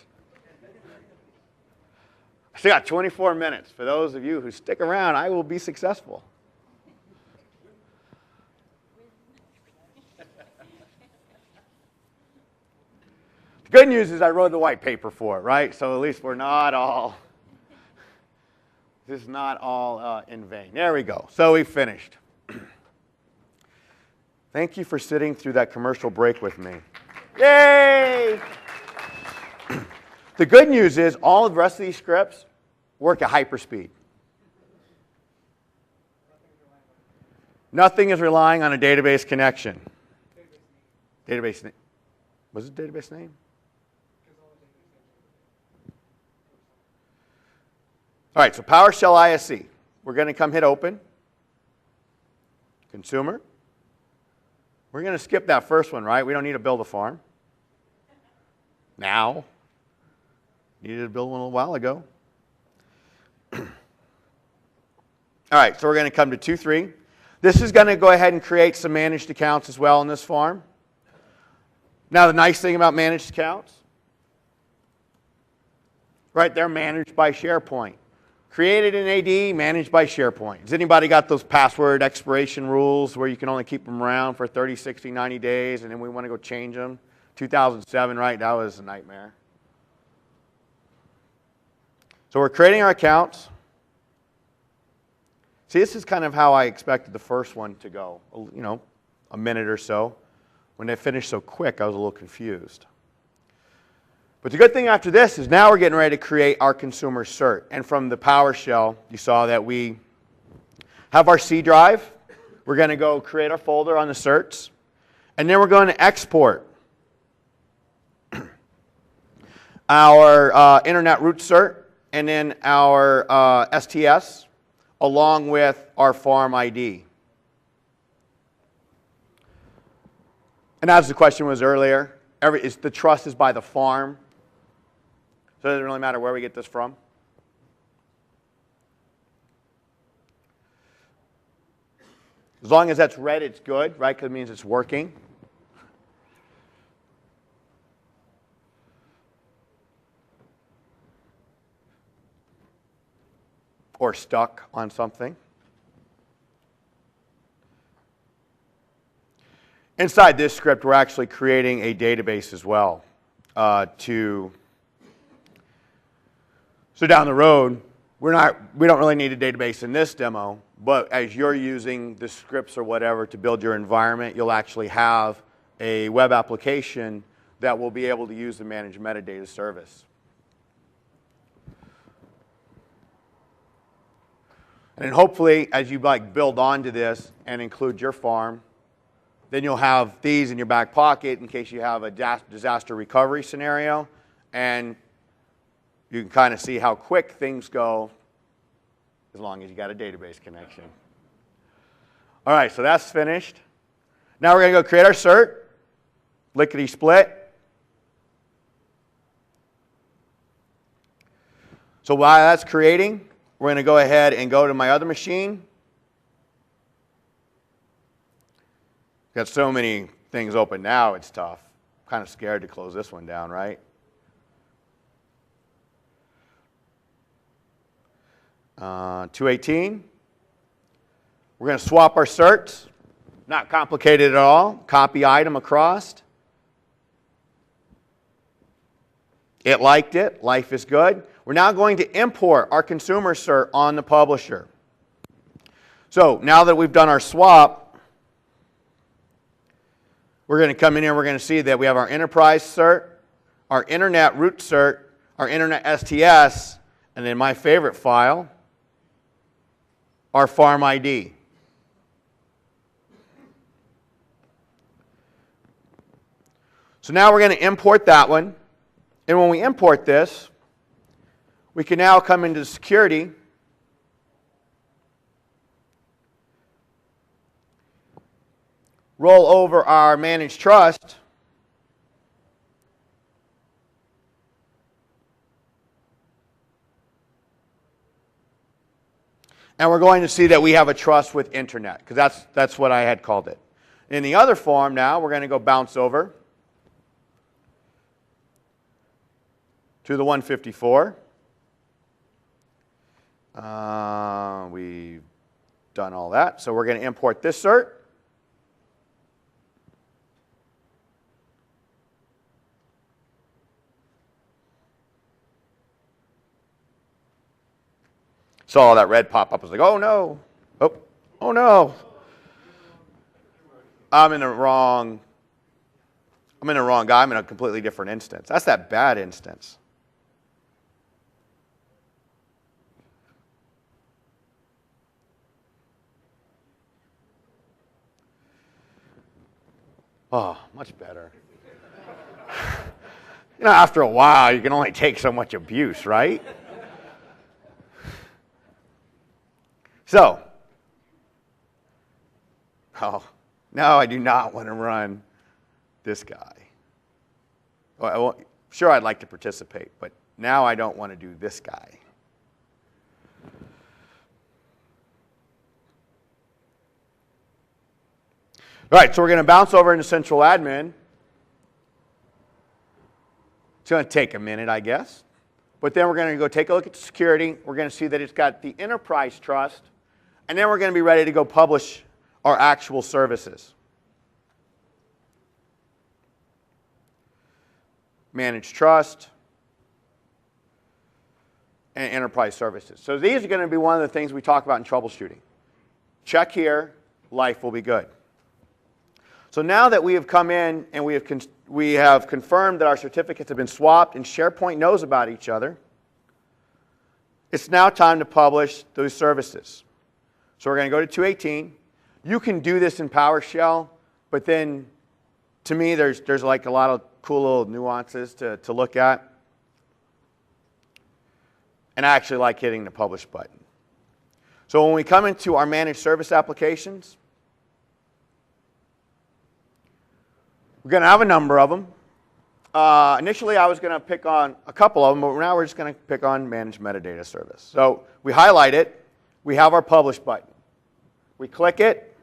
still got 24 minutes. For those of you who stick around, I will be successful. The good news is I wrote the white paper for it, right? So at least we're not all, this is not all in vain. There we go. So we finished. Thank you for sitting through that commercial break with me. Yay! The good news is all of the rest of these scripts work at hyperspeed. Nothing is relying on a database connection. Database name. Was it database name? All right, so PowerShell ISC. We're going to come hit open. Consumer. We're going to skip that first one, right? We don't need to build a farm. Now. Needed to build one a little while ago. All right, so we're going to come to 2.3. This is going to go ahead and create some managed accounts as well in this farm. Now, the nice thing about managed accounts, right, they're managed by SharePoint. Created in AD, managed by SharePoint. Has anybody got those password expiration rules where you can only keep them around for 30, 60, 90 days, and then we want to go change them? 2007, right? That was a nightmare. So we're creating our accounts. See, this is kind of how I expected the first one to go, you know, a minute or so. When they finished so quick, I was a little confused. But the good thing after this is now we're getting ready to create our consumer cert. And from the PowerShell, you saw that we have our C drive. We're going to go create our folder on the certs. And then we're going to export our internet root cert and then our STS along with our farm ID. And as the question was earlier, the trust is by the farm. So it doesn't really matter where we get this from. As long as that's red, it's good, right? Because it means it's working. Or stuck on something. Inside this script, we're actually creating a database as well. So down the road, we don't really need a database in this demo, but as you're using the scripts or whatever to build your environment, you'll actually have a web application that will be able to use the managed metadata service. And then hopefully, as you build onto this and include your farm, then you'll have these in your back pocket in case you have a disaster recovery scenario, and you can kind of see how quick things go as long as you got a database connection. All right, so that's finished. Now we're going to go create our cert, lickety-split. So while that's creating, we're going to go ahead and go to my other machine. Got so many things open now, it's tough. I'm kind of scared to close this one down, right? 218. We're going to swap our certs. Not complicated at all. Copy item across. It liked it. Life is good. We're now going to import our consumer cert on the publisher. So now that we've done our swap, we're going to come in here. We're going to see that we have our enterprise cert, our internet root cert, our internet STS, and then my favorite file, our farm ID. So now we're going to import that one. And when we import this, we can now come into security. Roll over our managed trust. And we're going to see that we have a trust with internet, because that's what I had called it. In the other form now, we're going to go bounce over to the 154. We've done all that. So we're going to import this cert. Saw that red pop up. I was like, oh no. Oh no. I'm in the wrong guy. I'm in a completely different instance. That's that bad instance. Oh, much better. You know, after a while, you can only take so much abuse, right? So, oh, no, I do not want to run this guy. Well, sure, I'd like to participate, but now I don't want to do this guy. All right, so we're going to bounce over into Central Admin. It's going to take a minute, I guess. But then we're going to go take a look at the security. We're going to see that it's got the enterprise trust. And then we're going to be ready to go publish our actual services. Managed trust and enterprise services. So these are going to be one of the things we talk about in troubleshooting. Check here, life will be good. So now that we have come in and we have confirmed that our certificates have been swapped and SharePoint knows about each other, it's now time to publish those services. So we're going to go to 218. You can do this in PowerShell, but then to me there's like a lot of cool little nuances to look at. And I actually like hitting the publish button. So when we come into our managed service applications, we're going to have a number of them. Initially, I was going to pick on a couple of them, but now we're just going to pick on Managed Metadata Service. So we highlight it. We have our Publish button. We click it.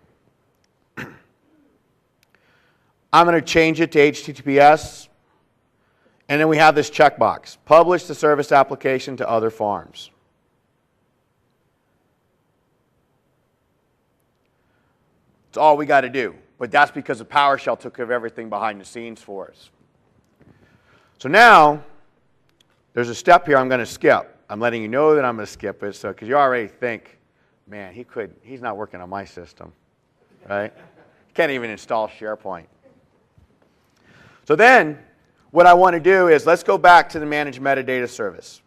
I'm going to change it to HTTPS. And then we have this checkbox, Publish the service application to other farms. It's all we got to do. But that's because the PowerShell took care of everything behind the scenes for us. So now, there's a step here I'm going to skip. I'm letting you know that I'm going to skip it, so because you already think, man, he's not working on my system, right? Can't even install SharePoint. So then, what I want to do is let's go back to the Managed Metadata Service.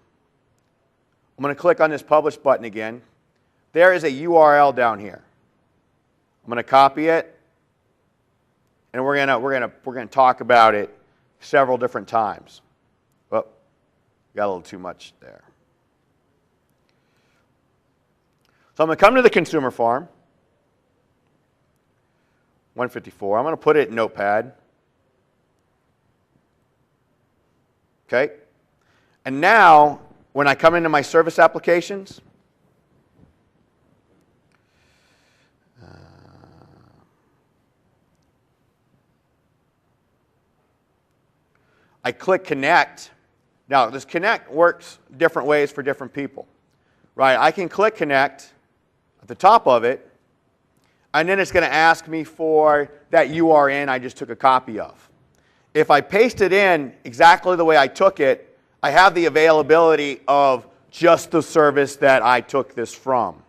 I'm going to click on this Publish button again. There is a URL down here. I'm going to copy it. And we're gonna talk about it several different times. Well, got a little too much there. So I'm going to come to the consumer farm, 154. I'm going to put it in Notepad. Okay. And now, when I come into my service applications, I click Connect. Now, this Connect works different ways for different people, right? I can click Connect at the top of it, and then it's going to ask me for that URN I just took a copy of. If I paste it in exactly the way I took it, I have the availability of just the service that I took this from,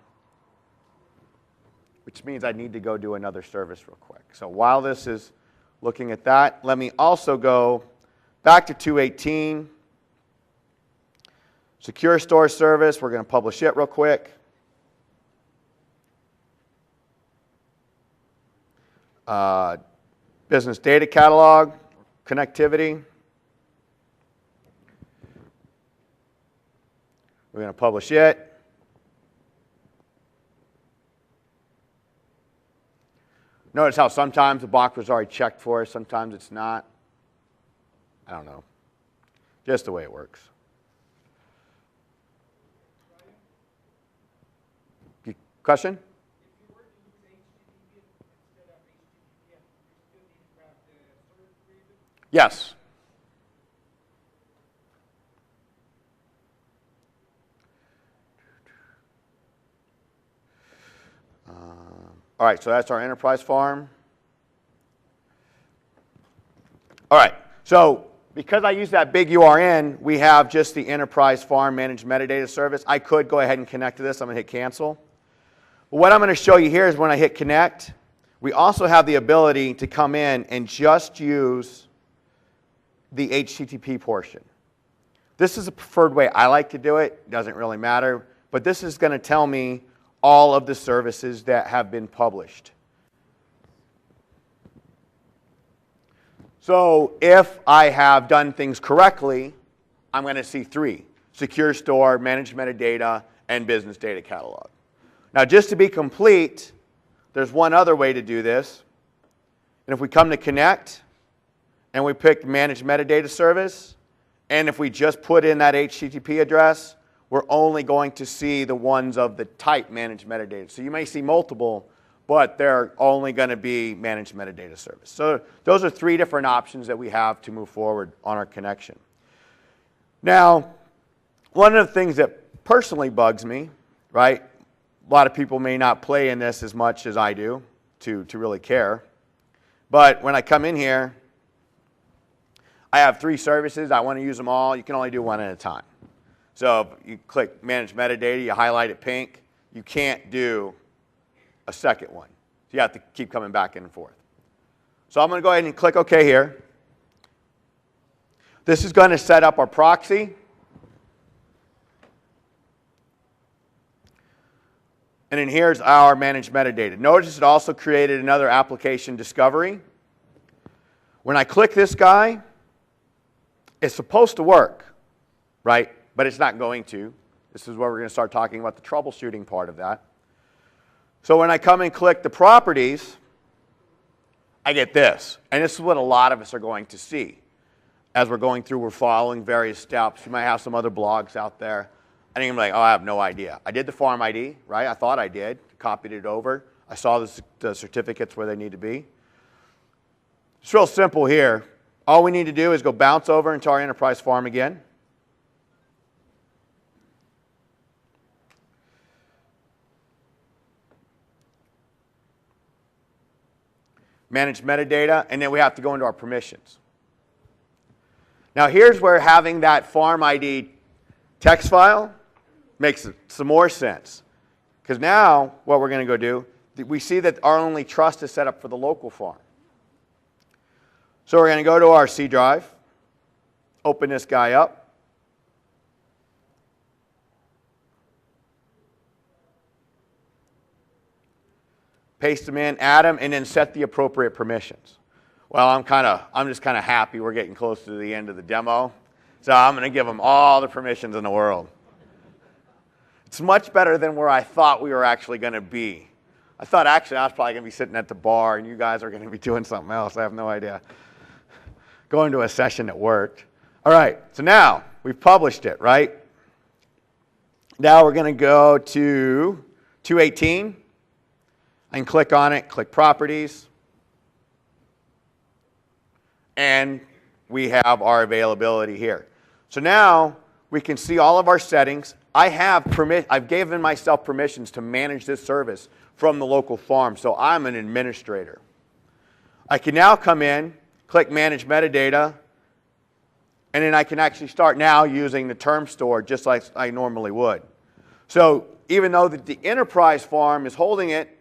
which means I need to go do another service real quick. So while this is looking at that, let me also go back to 218. Secure Store Service, we're going to publish it real quick. Business Data Catalog, connectivity. We're going to publish it. Notice how sometimes the box was already checked for us, sometimes it's not. I don't know. Just the way it works. Question? If you were to use HTTP instead of HTTPS, you still need to have the service agreement? Yes. All right, so that's our enterprise farm. All right, so because I use that big URN, we have just the enterprise farm managed metadata service. I could go ahead and connect to this. I'm going to hit cancel. But what I'm going to show you here is when I hit connect, we also have the ability to come in and just use the HTTP portion. This is a preferred way I like to do it. Doesn't really matter. But this is going to tell me all of the services that have been published. So if I have done things correctly, I'm going to see 3: secure store, managed metadata, and business data catalog. Now, just to be complete, there's one other way to do this. And if we come to connect, and we pick managed metadata service, and if we just put in that HTTP address, we're only going to see the ones of the type managed metadata. So you may see multiple, but they're only going to be managed metadata service. So those are 3 different options that we have to move forward on our connection. Now, one of the things that personally bugs me, right? A lot of people may not play in this as much as I do to really care. But when I come in here, I have 3 services. I want to use them all. You can only do one at a time. So if you click Manage Metadata, you highlight it pink. You can't do a second one. So you have to keep coming back and forth. So I'm going to go ahead and click OK here. This is going to set up our proxy. And then here's our managed metadata. Notice it also created another application discovery. When I click this guy, it's supposed to work, right? But it's not going to. This is where we're going to start talking about the troubleshooting part of that. So when I come and click the properties, I get this. And this is what a lot of us are going to see. As we're going through, we're following various steps. You might have some other blogs out there. I think I'm like, oh, I have no idea. I did the farm ID, right? I thought I did. Copied it over. I saw the certificates where they need to be. It's real simple here. All we need to do is go bounce over into our enterprise farm again. Manage metadata, and then we have to go into our permissions. Now here's where having that farm ID text file makes some more sense. Because now what we're going to go do, we see that our only trust is set up for the local farm. So we're going to go to our C drive, open this guy up. Paste them in, add them, and then set the appropriate permissions. Well, I'm just kind of happy we're getting close to the end of the demo. So I'm going to give them all the permissions in the world. It's much better than where I thought we were actually going to be. I thought actually I was probably going to be sitting at the bar and you guys are going to be doing something else. I have no idea. Going to a session that worked. All right, so now we've published it, right? Now we're going to go to 218. I can click on it, click Properties. And we have our availability here. So now we can see all of our settings. I've given myself permissions to manage this service from the local farm, so I'm an administrator. I can now come in, click Manage Metadata, and then I can actually start now using the term store just like I normally would. So even though the enterprise farm is holding it,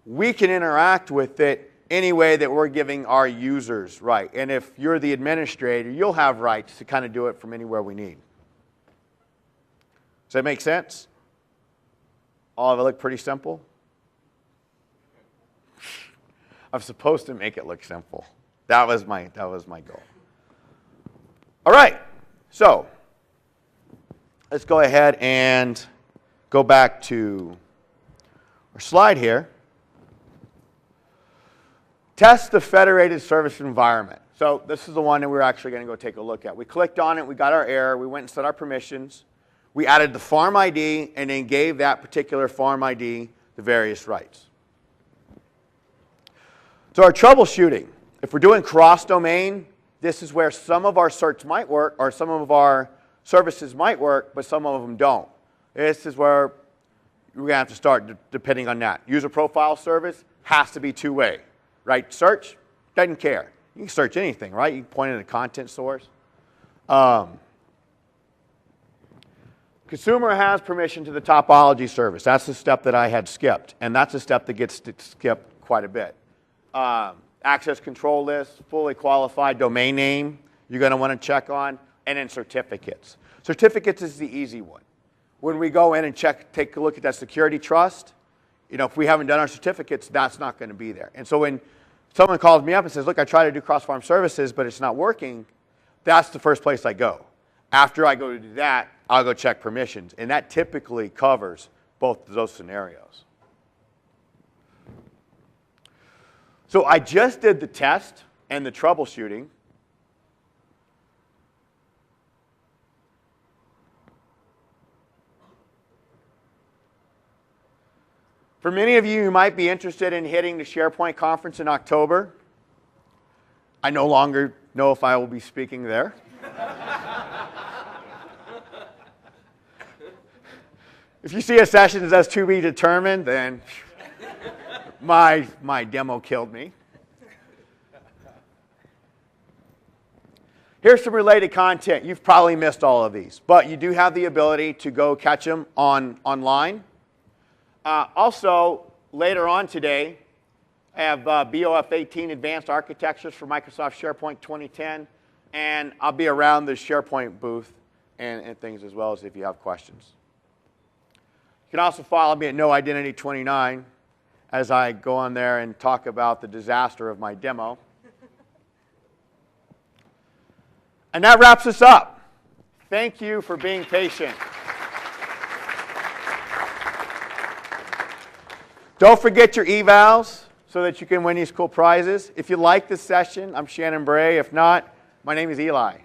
we can interact with it any way that we're giving our users right. And if you're the administrator, you'll have rights to kind of do it from anywhere we need. Does that make sense? All of it look pretty simple? I'm supposed to make it look simple. That was my goal. All right, so let's go ahead and go back to our slide here. Test the federated service environment. So this is the one that we're actually going to go take a look at. We clicked on it, we got our error, we went and set our permissions. We added the farm ID and then gave that particular farm ID the various rights. So our troubleshooting, if we're doing cross-domain, this is where some of our certs might work or some of our services might work, but some of them don't. This is where we're going to have to start depending on that. User profile service has to be two-way, right? Search, doesn't care. You can search anything, right? You can point at a content source. Consumer has permission to the topology service. That's the step that I had skipped, and that's a step that gets skipped quite a bit. Access control list, fully qualified domain name, you're going to want to check on, and then certificates. Certificates is the easy one. When we go in and take a look at that security trust, if we haven't done our certificates, that's not going to be there. And so when someone calls me up and says, look, I try to do cross-farm services, but it's not working, that's the first place I go. After I go to do that, I'll go check permissions, and that typically covers both of those scenarios. So I just did the test and the troubleshooting. For many of you who might be interested in hitting the SharePoint conference in October, I no longer know if I will be speaking there. If you see a session as to be determined, then my demo killed me. Here's some related content. You've probably missed all of these, but you do have the ability to go catch them online. Also, later on today, I have BOF 18 Advanced Architectures for Microsoft SharePoint 2010, and I'll be around the SharePoint booth and things as well as if you have questions. You can also follow me at NoIdentity29 as I go on there and talk about the disaster of my demo. And that wraps us up. Thank you for being patient. Don't forget your evals so that you can win these cool prizes. If you like this session, I'm Shannon Bray. If not, my name is Eli.